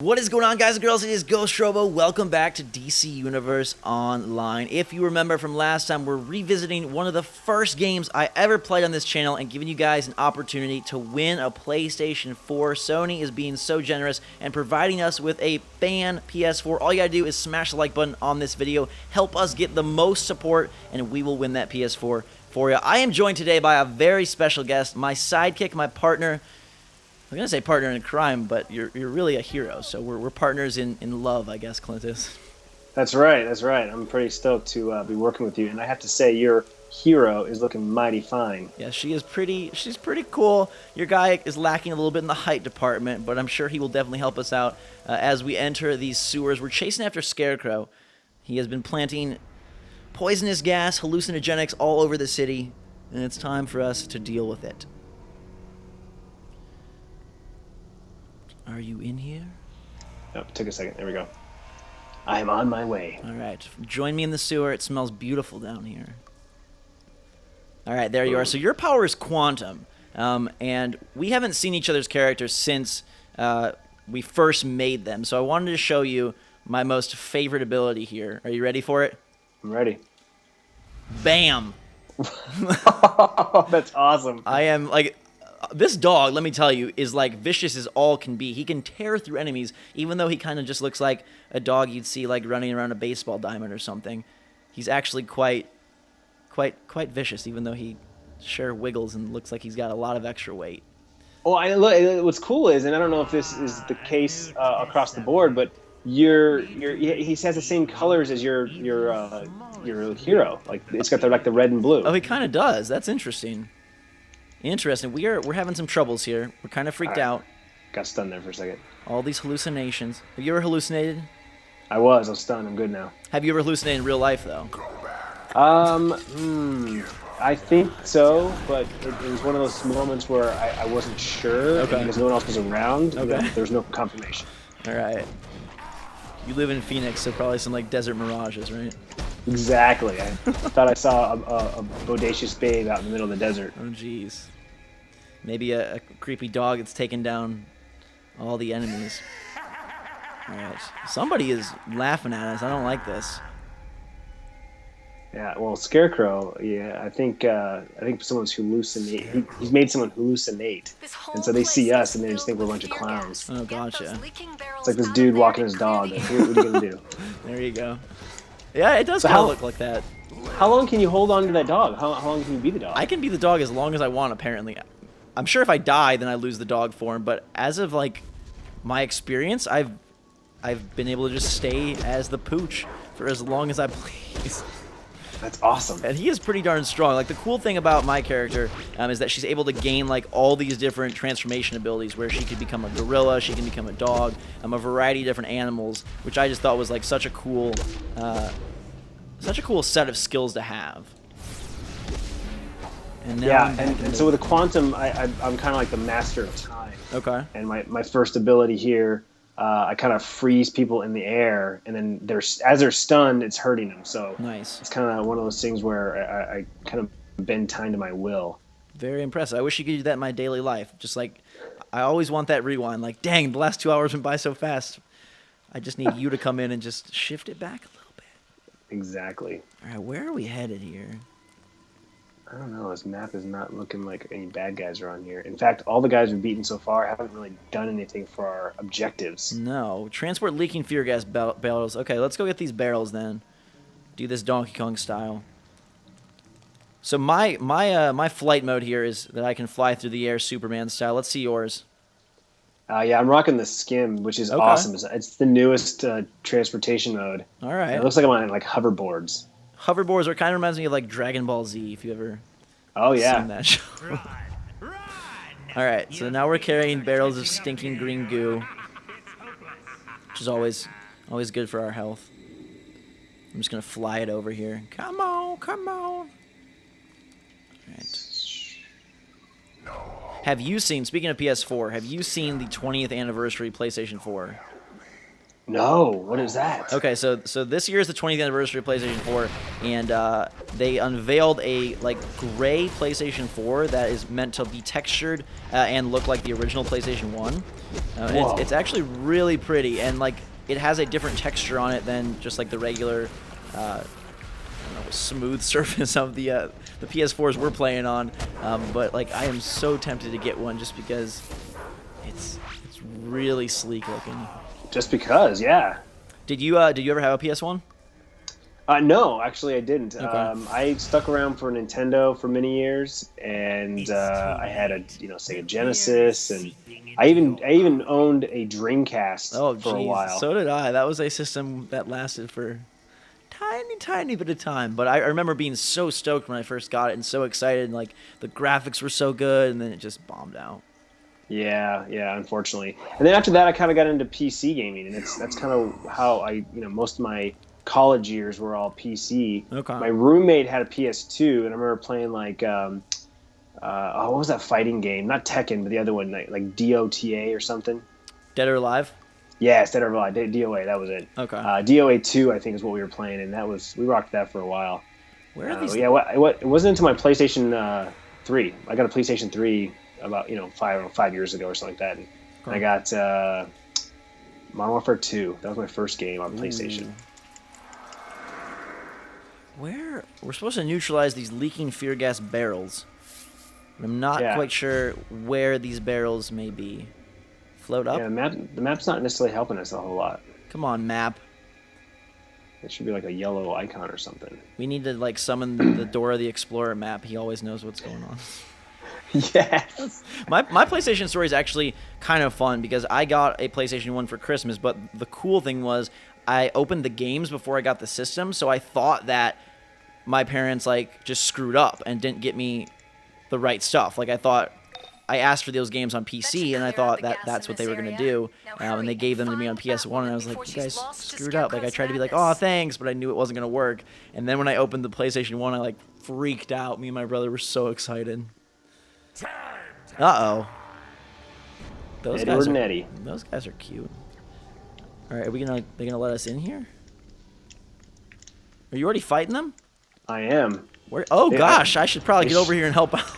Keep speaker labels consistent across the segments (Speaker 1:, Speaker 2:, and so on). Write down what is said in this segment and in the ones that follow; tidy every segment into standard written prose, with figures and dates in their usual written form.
Speaker 1: What is going on, guys and girls? It is Ghost Robo. Welcome back to DC Universe Online. If you remember from last time, we're revisiting one of the first games I ever played on this channel and giving you guys an opportunity to win a PlayStation 4. Sony is being so generous and providing us with a fan PS4. All you gotta do is smash the like button on this video, help us get the most support, and we will win that PS4 for you. I am joined today by a very special guest, my sidekick, my partner. I'm going to say partner in crime, but you're really a hero, so we're partners in love, I guess, Clintus.
Speaker 2: That's right, that's right. I'm pretty stoked to be working with you, and I have to say your hero is looking mighty fine.
Speaker 1: Yeah, she's pretty cool. Your guy is lacking a little bit in the height department, but I'm sure he will definitely help us out as we enter these sewers. We're chasing after Scarecrow. He has been planting poisonous gas, hallucinogenics all over the city, and it's time for us to deal with it. Are you in here?
Speaker 2: Oh, took a second. There we go. I am on my way.
Speaker 1: All right. Join me in the sewer. It smells beautiful down here. All right, there you are. So your power is quantum, and we haven't seen each other's characters since we first made them. So I wanted to show you my most favorite ability here. Are you ready for it?
Speaker 2: I'm ready.
Speaker 1: Bam!
Speaker 2: That's awesome.
Speaker 1: I am like... This dog, let me tell you, is like vicious as all can be. He can tear through enemies, even though he kind of just looks like a dog you'd see like running around a baseball diamond or something. He's actually quite vicious, even though he sure wiggles and looks like he's got a lot of extra weight.
Speaker 2: Well, what's cool is, and I don't know if this is the case across the board, but he has the same colors as your hero. Like it's got the red and blue.
Speaker 1: Oh, he kind of does. That's interesting. Interesting. We're having some troubles here. We're kind of freaked out.
Speaker 2: Got stunned there for a second.
Speaker 1: All these hallucinations. Have you ever hallucinated?
Speaker 2: I was stunned. I'm good now.
Speaker 1: Have you ever hallucinated in real life, though?
Speaker 2: I think so, but it was one of those moments where I wasn't sure because no one else was around.
Speaker 1: Okay.
Speaker 2: There was no confirmation.
Speaker 1: All right. You live in Phoenix, so probably some like desert mirages, right?
Speaker 2: Exactly. I thought I saw a bodacious babe out in the middle of the desert.
Speaker 1: Oh, jeez. Maybe a creepy dog that's taken down all the enemies. All right. Somebody is laughing at us. I don't like this.
Speaker 2: Yeah. Well, Scarecrow. Yeah. I think someone's hallucinate. He's made someone hallucinate, and so they see us and they just think we're a bunch of clowns.
Speaker 1: Oh, gotcha.
Speaker 2: It's like this dude walking his dog. Like, what are you gonna do?
Speaker 1: There you go. Yeah, it does kind of look like that.
Speaker 2: How long can you hold on to that dog? How long can you be the dog?
Speaker 1: I can be the dog as long as I want, apparently. I'm sure if I die, then I lose the dog form, but as of, like, my experience, I've been able to just stay as the pooch for as long as I please.
Speaker 2: That's awesome.
Speaker 1: And he is pretty darn strong. Like, the cool thing about my character is that she's able to gain, like, all these different transformation abilities where she could become a gorilla, she can become a dog, a variety of different animals, which I just thought was, like, such a cool set of skills to have. And now
Speaker 2: and so with the quantum, I'm kind of like the master of time.
Speaker 1: Okay.
Speaker 2: And my first ability here, I kind of freeze people in the air, and then as they're stunned, it's hurting them. So
Speaker 1: nice.
Speaker 2: It's kind of one of those things where I kind of bend time to my will.
Speaker 1: Very impressive. I wish you could do that in my daily life. Just like, I always want that rewind. Like, dang, the last 2 hours went by so fast. I just need you to come in and just shift it back a little bit.
Speaker 2: Exactly.
Speaker 1: All right, where are we headed here?
Speaker 2: I don't know. This map is not looking like any bad guys are on here. In fact, all the guys we've beaten so far haven't really done anything for our objectives.
Speaker 1: No. Transport leaking fear gas barrels. Okay, let's go get these barrels then. Do this Donkey Kong style. So my flight mode here is that I can fly through the air Superman style. Let's see yours.
Speaker 2: Yeah, I'm rocking the Skim, which is awesome. It's the newest transportation mode.
Speaker 1: All right.
Speaker 2: It looks like I'm on like hoverboards.
Speaker 1: Hoverboards are kind of reminds me of like Dragon Ball Z, if you ever seen that show. All right, so now we're carrying barrels of stinking green goo, which is always good for our health. I'm just gonna fly it over here. Come on, come on. All right. Have you seen? Speaking of PS4, have you seen the 20th anniversary PlayStation 4?
Speaker 2: No, what is that?
Speaker 1: Okay, so this year is the 20th anniversary of PlayStation 4, and they unveiled a like gray PlayStation 4 that is meant to be textured and look like the original PlayStation 1. It's actually really pretty, and like it has a different texture on it than just like the regular I don't know, smooth surface of the PS4s we're playing on. But like I am so tempted to get one just because it's really sleek looking.
Speaker 2: Just because, yeah.
Speaker 1: Did you ever have a PS1?
Speaker 2: No, actually I didn't.
Speaker 1: Okay.
Speaker 2: I stuck around for Nintendo for many years, and I had a Sega Genesis, and I even owned a Dreamcast for a while.
Speaker 1: So did I. That was a system that lasted for tiny bit of time. But I remember being so stoked when I first got it and so excited, and like the graphics were so good, and then it just bombed out.
Speaker 2: Yeah, unfortunately. And then after that, I kind of got into PC gaming, and that's kind of how most of my college years were all PC.
Speaker 1: Okay.
Speaker 2: My roommate had a PS2, and I remember playing like, what was that fighting game? Not Tekken, but the other one, like DOTA or something.
Speaker 1: Dead or Alive?
Speaker 2: Yeah, Dead or Alive, DOA, that was it.
Speaker 1: Okay.
Speaker 2: DOA 2, I think, is what we were playing, and we rocked that for a while.
Speaker 1: Where are these?
Speaker 2: Yeah, it wasn't until my PlayStation 3. I got a PlayStation 3 about 5 years ago or something like that, and I got Modern Warfare 2. That was my first game on PlayStation.
Speaker 1: Where we're supposed to neutralize these leaking fear gas barrels, but I'm not quite sure where these barrels may be. Float up.
Speaker 2: Yeah, the map's not necessarily helping us a whole lot.
Speaker 1: Come on, map.
Speaker 2: It should be like a yellow icon or something.
Speaker 1: We need to like summon the Dora the Explorer map. He always knows what's going on.
Speaker 2: Yes.
Speaker 1: My PlayStation story is actually kind of fun because I got a PlayStation 1 for Christmas, but the cool thing was I opened the games before I got the system, so I thought that my parents like just screwed up and didn't get me the right stuff. Like I thought I asked for those games on PC, and I thought that's what they were going to do, and they gave them to me on PS1, and I was like, you guys screwed up. Like I tried to be like, oh, thanks, but I knew it wasn't going to work. And then when I opened the PlayStation 1, I like freaked out. Me and my brother were so excited. Uh-oh. Those guys are cute. All right, they gonna let us in here? Are you already fighting them?
Speaker 2: I am.
Speaker 1: Where? Oh gosh, I should probably get over here and help out.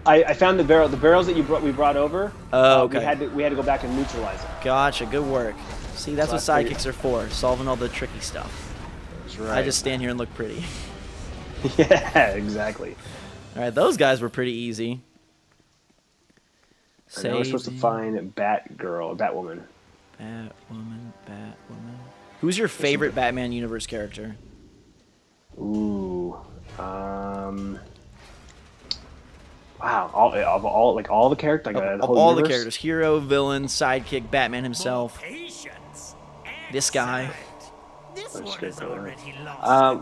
Speaker 2: I found the barrels that we brought over.
Speaker 1: Oh, okay.
Speaker 2: We had to go back and neutralize them.
Speaker 1: Gotcha. Good work. See, that's what sidekicks are for, solving all the tricky stuff.
Speaker 2: That's right.
Speaker 1: I just stand here and look pretty.
Speaker 2: Yeah, exactly.
Speaker 1: All right, those guys were pretty easy.
Speaker 2: Now we're supposed to find Batwoman.
Speaker 1: Batwoman. Who's your favorite Batman universe character?
Speaker 2: Ooh. Wow. All the characters.
Speaker 1: Of all the characters, hero, villain, sidekick, Batman himself. This guy.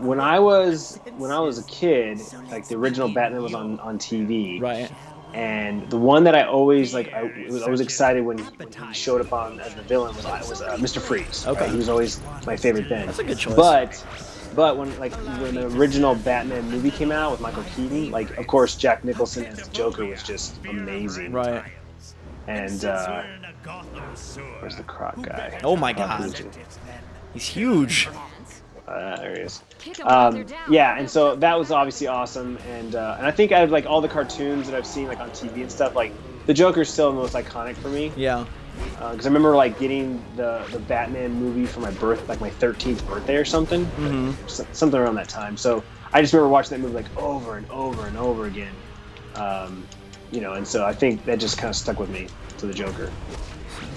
Speaker 2: When I was a kid, like the original Batman was on TV.
Speaker 1: Right.
Speaker 2: And the one that I always I was excited when he showed up on as the villain was Mr. Freeze.
Speaker 1: Okay.
Speaker 2: Right? He was always my favorite then.
Speaker 1: That's a good choice.
Speaker 2: But when the original Batman movie came out with Michael Keaton, of course Jack Nicholson as the Joker was just amazing.
Speaker 1: Right.
Speaker 2: And where's the Croc guy?
Speaker 1: Oh my God. He's huge.
Speaker 2: There he is. Yeah, and so that was obviously awesome, and I think out of all the cartoons that I've seen on TV and stuff, the Joker's still the most iconic for me.
Speaker 1: Yeah.
Speaker 2: Because I remember getting the Batman movie for my my 13th birthday or something, something around that time. So I just remember watching that movie over and over and over again, and so I think that just kind of stuck with me to the Joker.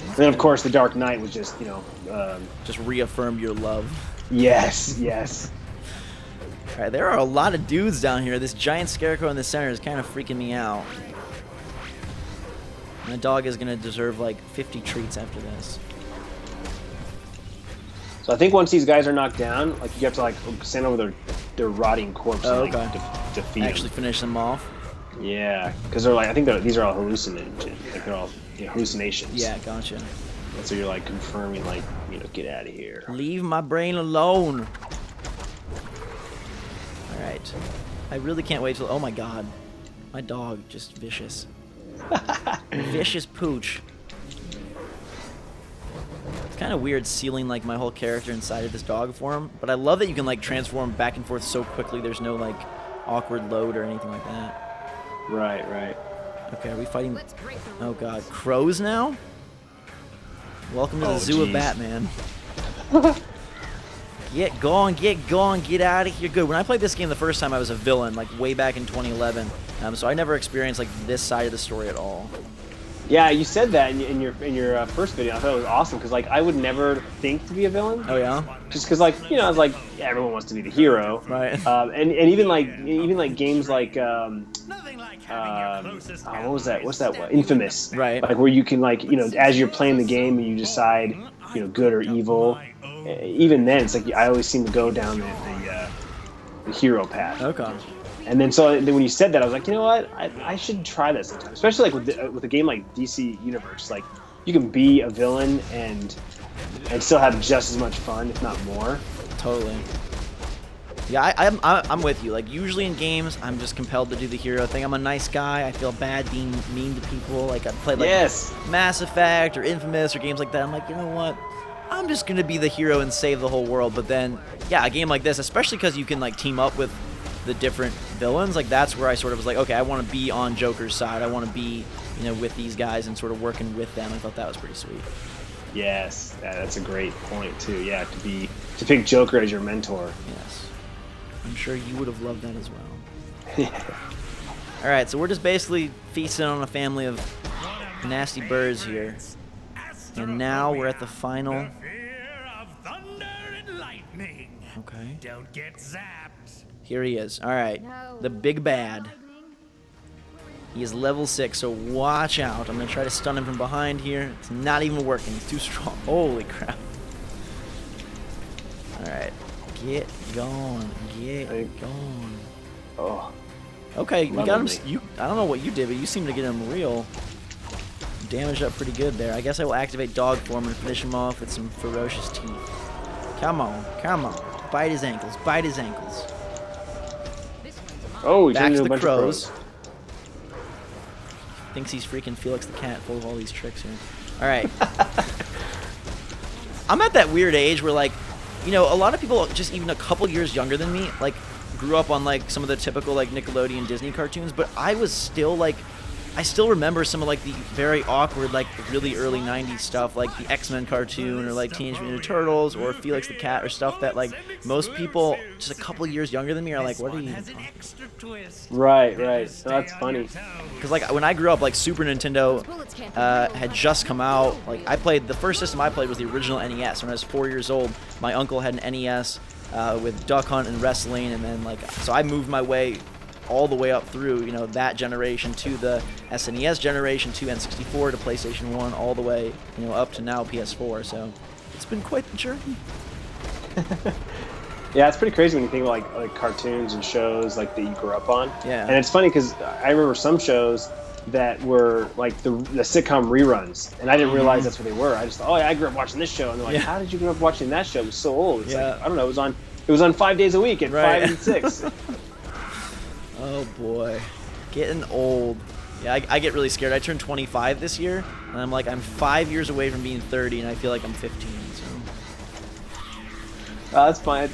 Speaker 2: And then of course the Dark Knight was just
Speaker 1: just reaffirmed your love.
Speaker 2: Yes.
Speaker 1: All right, there are a lot of dudes down here. This giant scarecrow in the center is kind of freaking me out. My dog is going to deserve 50 treats after this.
Speaker 2: So I think once these guys are knocked down, you have to stand over their rotting corpse and defeat them.
Speaker 1: Actually finish them off?
Speaker 2: Yeah, because they're I think these are all hallucinations. They're all hallucinations.
Speaker 1: Yeah, gotcha.
Speaker 2: And so you're confirming get out of here.
Speaker 1: Leave my brain alone. All right. I really can't wait till. Oh my God, my dog just vicious. Vicious pooch. kind of weird sealing like my whole character inside of this dog form, but I love that you can like transform back and forth so quickly. There's no like awkward load or anything like that.
Speaker 2: Right, right.
Speaker 1: Okay, are we fighting? Oh god, crows now? Welcome to the zoo of Batman. Get going, get out of here. Good. When I played this game the first time, I was a villain, like way back in 2011. So I never experienced like this side of the story at all.
Speaker 2: Yeah, you said that in your first video. I thought it was awesome because like I would never think to be a villain.
Speaker 1: Oh yeah.
Speaker 2: Just because like I was like everyone wants to be the hero.
Speaker 1: Right.
Speaker 2: And even like games like what was that? What's that one? Infamous.
Speaker 1: Right.
Speaker 2: Like where you can like as you're playing the game and you decide good or evil. Even then, it's like I always seem to go down the hero path.
Speaker 1: Okay.
Speaker 2: And then so when you said that, I was like, you know what? I should try that sometime. Especially like with a game like DC Universe, like you can be a villain and still have just as much fun, if not more.
Speaker 1: Totally. Yeah, I'm with you. Like usually in games, I'm just compelled to do the hero thing. I'm a nice guy. I feel bad being mean to people. Like I played like Mass Effect or Infamous or games like that. I'm like, you know what? I'm just gonna be the hero and save the whole world. But then, yeah, a game like this, especially because you can like team up with the different villains, like that's where I sort of was like, okay, I want to be on Joker's side. I want to be, with these guys and sort of working with them. I thought that was pretty sweet.
Speaker 2: Yes, that's a great point too. Yeah, to pick Joker as your mentor.
Speaker 1: Yes, I'm sure you would have loved that as well. All right, so we're just basically feasting on a family of nasty birds here. And now we're at the final. Okay.
Speaker 3: Don't get zapped.
Speaker 1: Here he is. All right. The big bad. He is level 6, so watch out. I'm going to try to stun him from behind here. It's not even working. He's too strong. Holy crap. All right. Get going. Get going.
Speaker 2: Oh.
Speaker 1: Okay, you got him. I don't know what you did, but you seem to get him real damaged up pretty good there. I guess I will activate dog form and finish him off with some ferocious teeth. Come on, come on. Bite his ankles, bite his ankles.
Speaker 2: Oh,
Speaker 1: back to the crows. Thinks he's freaking Felix the Cat, full of all these tricks here. All right. I'm at that weird age where, like, a lot of people just even a couple years younger than me, like, grew up on, like, some of the typical, like, Nickelodeon Disney cartoons, but I was still, like, I still remember some of like the very awkward, like really early 90s stuff, like the X-Men cartoon or like Teenage Mutant Ninja Turtles or Felix the Cat or stuff that like most people just a couple years younger than me are like, what are you talking about?
Speaker 2: Right. So that's funny.
Speaker 1: Because like when I grew up, like Super Nintendo had just come out. Like the first system I played was the original NES. When I was 4 years old, my uncle had an NES with Duck Hunt and wrestling, and then like so I moved my way all the way up through, that generation to the SNES generation, to N64, to PlayStation 1, all the way, up to now PS4. So it's been quite the journey.
Speaker 2: Yeah, it's pretty crazy when you think about like cartoons and shows like that you grew up on.
Speaker 1: Yeah.
Speaker 2: And it's funny because I remember some shows that were like the sitcom reruns, and I didn't realize that's what they were. I just thought, I grew up watching this show, and they're like, how did you grow up watching that show? It was so old. It's like, I don't know. It was on 5 days a week at 5 and 6.
Speaker 1: Oh boy, getting old. Yeah, I get really scared. I turned 25 this year, and I'm like, I'm 5 years away from being 30, and I feel like I'm 15. So.
Speaker 2: That's fine.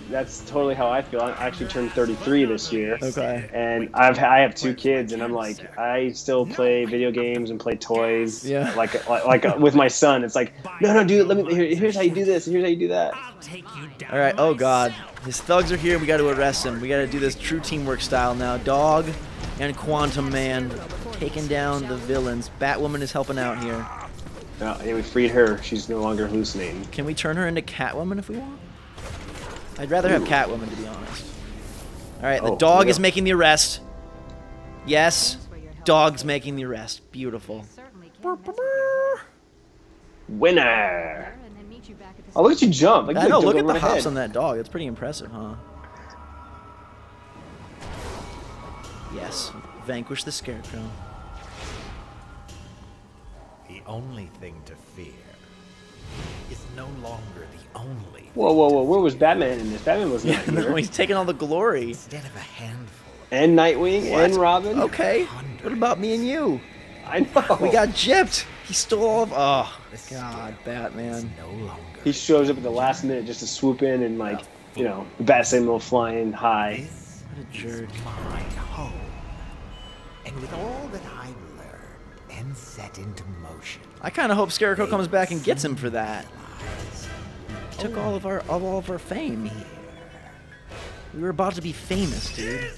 Speaker 2: That's totally how I feel. I actually turned 33 this year.
Speaker 1: Okay.
Speaker 2: And I have 2 kids, and I'm like, I still play video games and play toys.
Speaker 1: Yeah.
Speaker 2: Like with my son, it's like, no, dude. Here's how you do this, and here's how you do that.
Speaker 1: All right. Oh God, his thugs are here. We got to arrest him. We got to do this true teamwork style now. Dog and Quantum Man taking down the villains. Batwoman is helping out here.
Speaker 2: Yeah, we freed her. She's no longer hallucinating.
Speaker 1: Can we turn her into Catwoman if we want? I'd rather have Catwoman, to be honest. All right, the dog is making the arrest. Yes, dog's making the arrest. Beautiful.
Speaker 2: Winner. Oh, look at you jump. Like,
Speaker 1: I know, look at the hops on that dog. It's pretty impressive, huh? Yes, vanquish the Scarecrow.
Speaker 3: The only thing to fear is no longer the only.
Speaker 2: Whoa. Where was Batman in this? Batman was not here.
Speaker 1: No, he's taking all the glory.
Speaker 3: Instead of a handful.
Speaker 2: And Nightwing and Robin.
Speaker 1: Okay. What about me and you?
Speaker 2: I know.
Speaker 1: We got gypped. He stole all of... Oh, God, Batman.
Speaker 3: No longer.
Speaker 2: He shows up at the last minute just to swoop in and, like, you know, the bat signal flying high.
Speaker 3: This
Speaker 1: What a jerk.
Speaker 3: is my home. And with all that I've learned and set into motion,
Speaker 1: I kind of hope Scarecrow comes back and gets him for that. He took all of our fame. We were about to be famous, dude.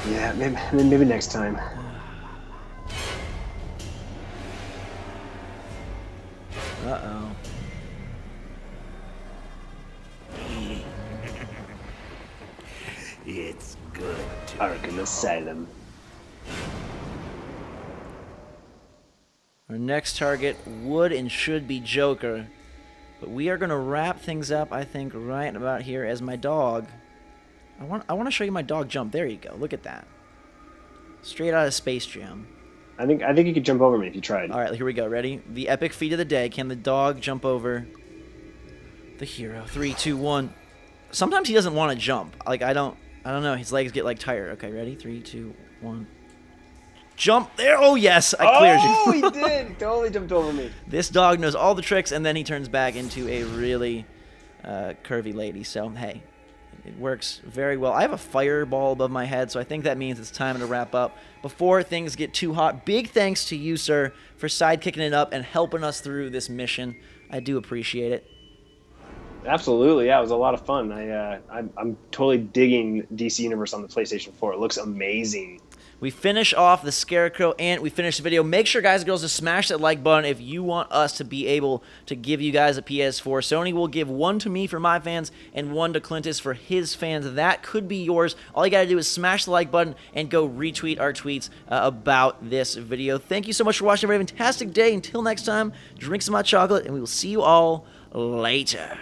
Speaker 2: Yeah, maybe next time.
Speaker 1: Uh-oh.
Speaker 3: it's good to
Speaker 2: Arkham Asylum.
Speaker 1: Our next target would and should be Joker. But we are going to wrap things up, I think, right about here as my dog. I want to show you my dog jump. There you go. Look at that. Straight out of Space Jam.
Speaker 2: I think you could jump over me if you tried.
Speaker 1: All right, here we go. Ready? The epic feat of the day. Can the dog jump over the hero? 3, 2, 1. Sometimes he doesn't want to jump. Like, I don't know. His legs get, like, tired. Okay, ready? 3, 2, 1. Jump there. Oh, yes. I cleared you.
Speaker 2: Oh, he did. He totally jumped over me.
Speaker 1: This dog knows all the tricks, and then he turns back into a really curvy lady. So, hey, it works very well. I have a fireball above my head, so I think that means it's time to wrap up. Before things get too hot, big thanks to you, sir, for sidekicking it up and helping us through this mission. I do appreciate it.
Speaker 2: Absolutely, yeah, it was a lot of fun. I'm totally digging DC Universe on the PlayStation 4. It looks amazing.
Speaker 1: We finish off the Scarecrow and we finish the video. Make sure, guys and girls, to smash that like button if you want us to be able to give you guys a PS4. Sony will give one to me for my fans and one to Clintus for his fans. That could be yours. All you got to do is smash the like button and go retweet our tweets about this video. Thank you so much for watching. Have a fantastic day. Until next time, drink some hot chocolate, and we will see you all later.